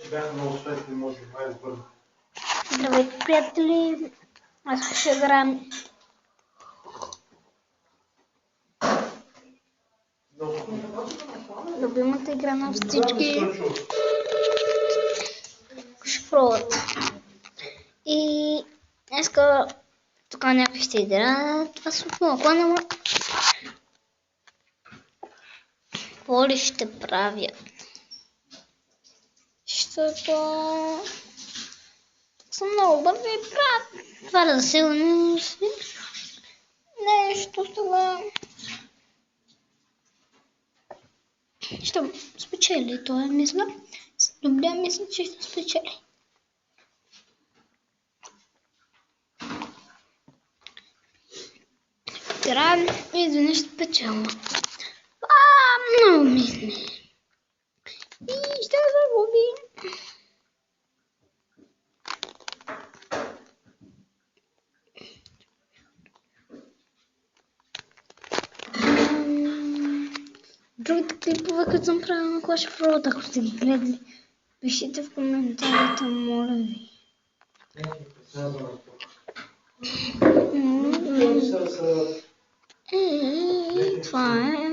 Бяха много светли, може би, хайде бързо. Здравейте, приятели! Аз ще играем любимата игра на всички шифровата. И днеска тук някой ще игра това супно клана. Какво ли ще правя? Защото съм много бързо и правя това да засилване нещо сега. Ще спечели това, мисля. Добре, мисля, че ще спечели. Играем и изведнъж спечелна. Много мисля. И ще загубим. Другите клипове, като съм правила на Clash of Royale, ако сте ги гледали, пишете в коментарите, моля ви. Това е...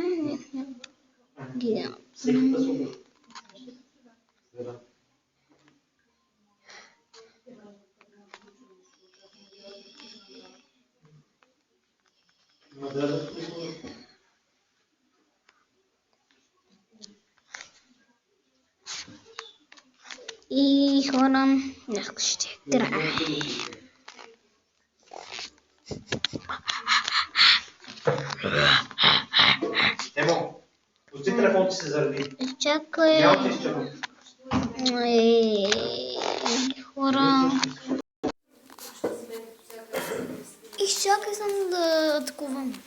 Гидеон. И хора, днес ще играе. Емо, пусти телефон, ти се заради. Чакай. Няма ти изчакай. Хора. Изчакай само да атакувам.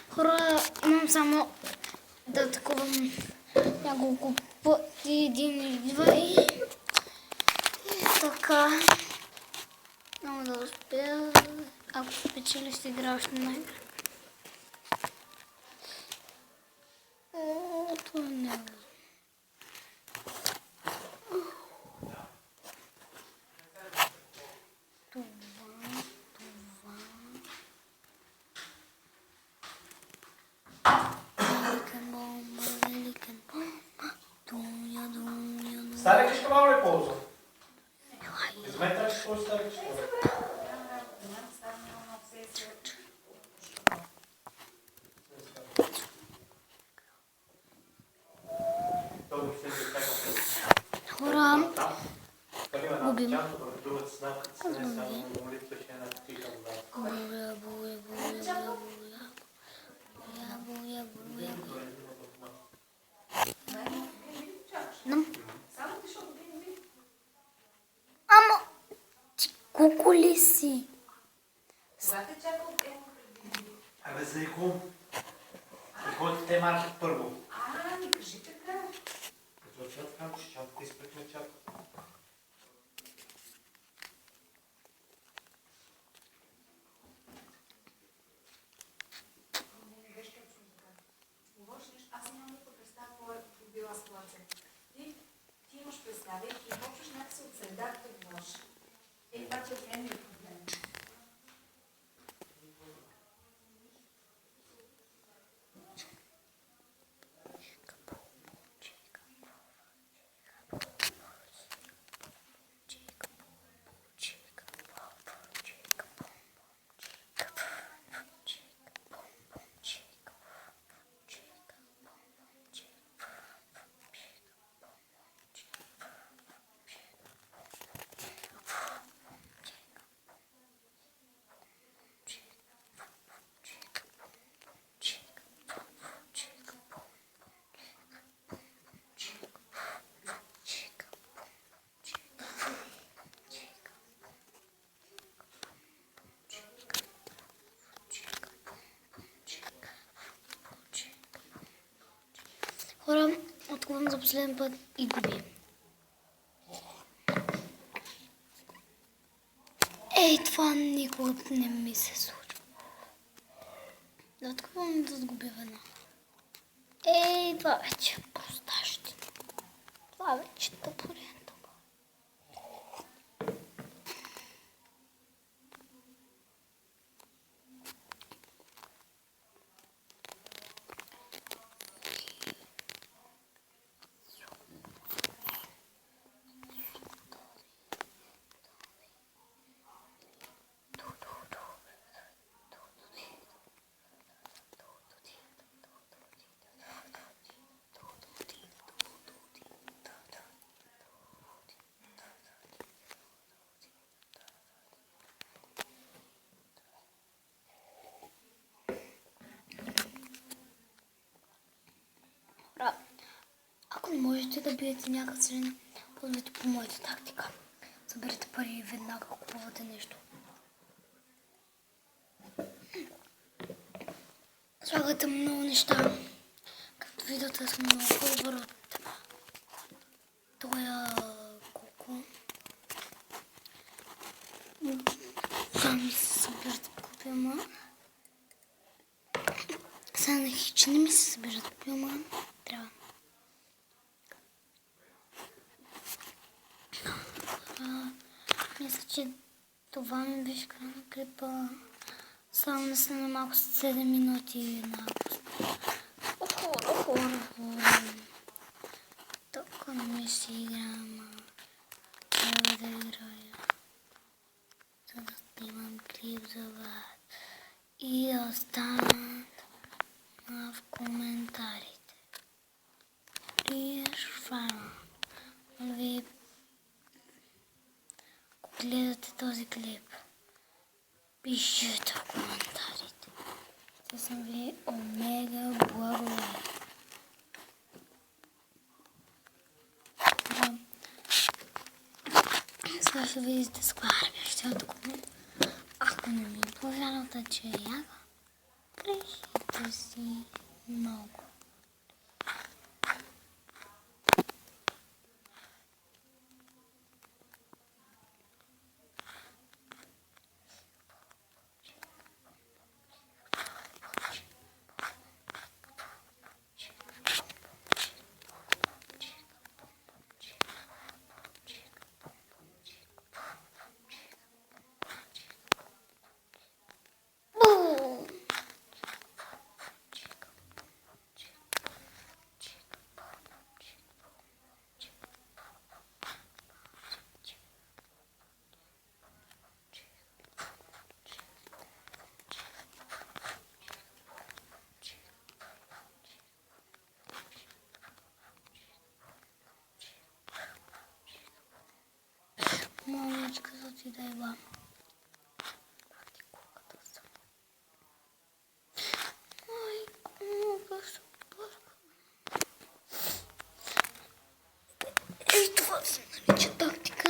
Хора, имам само да атакувам няколко пъти, един или два и така. Няма да успея. Ако спечели, ще игра още на игра. Това не е. Стара кишка мало ли ползва? Изметраш какво стара кишка? Хора, губим. Ама, ти колко ли си? Абе, зайко. Какво те маркат първо? Не кажи така. Като чат там, че чат, изпрекна чат. Аз нямам никаква представа какво е била ситуация. Ти имаш представа и почваш някакси от среда да говориш. Това ти от мен е проблем. Хора, откувам за последен път и губим. Ей, това никога не ми се случва. Да откувам да сгубя веднага. Ей, това вече е простащина. Това вече е тъпорен. можете да биете някакъв средна, ползвайте по моята тактика. Съберете пари и веднага купувате нещо. Слагате много неща. Както виждате, съм много добър от тоя колко. Сами се събирате купима. Сега че не ми се събират купима. Трябва. Мисля, че това ми беше край на клипа. Само не са на малко 7 минути на хора. Тук не си играм. Трябва да играя. За да снимам клип за вас. И да останат в коментарите. И шфана. Вие ако гледате този клип, пишете в коментарите. Ще съм ви омега благодарен. Сега ще видите с коя армия ще атакувам. Ако не ми повярвате, че е яга, грешите си много. Мамичка, за ти да еба. Ей, това се нарича тактика.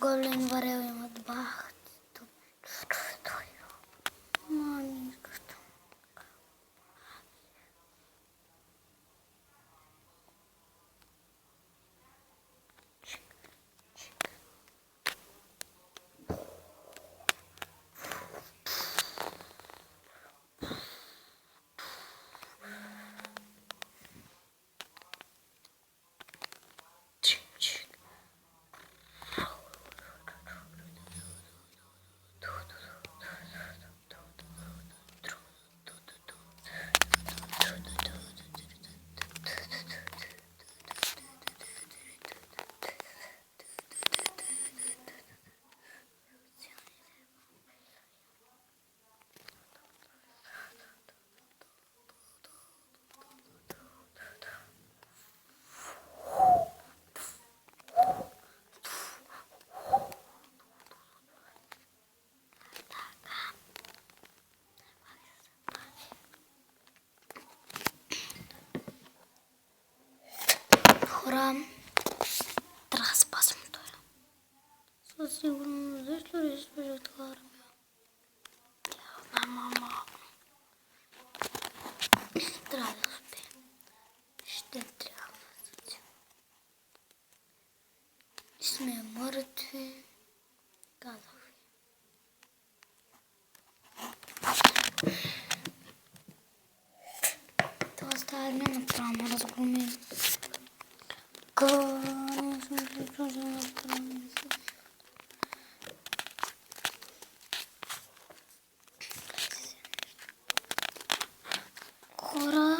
Голен варел има бах. Маничката. Хора, трябва да спасим това. Със сигурност, защо ли служа това армия? Тя е мама. Трябва да успеем. Ще трябва да успеем. Сме мъртви. Казах ви. Това става армия направо ме разгроми. Хора,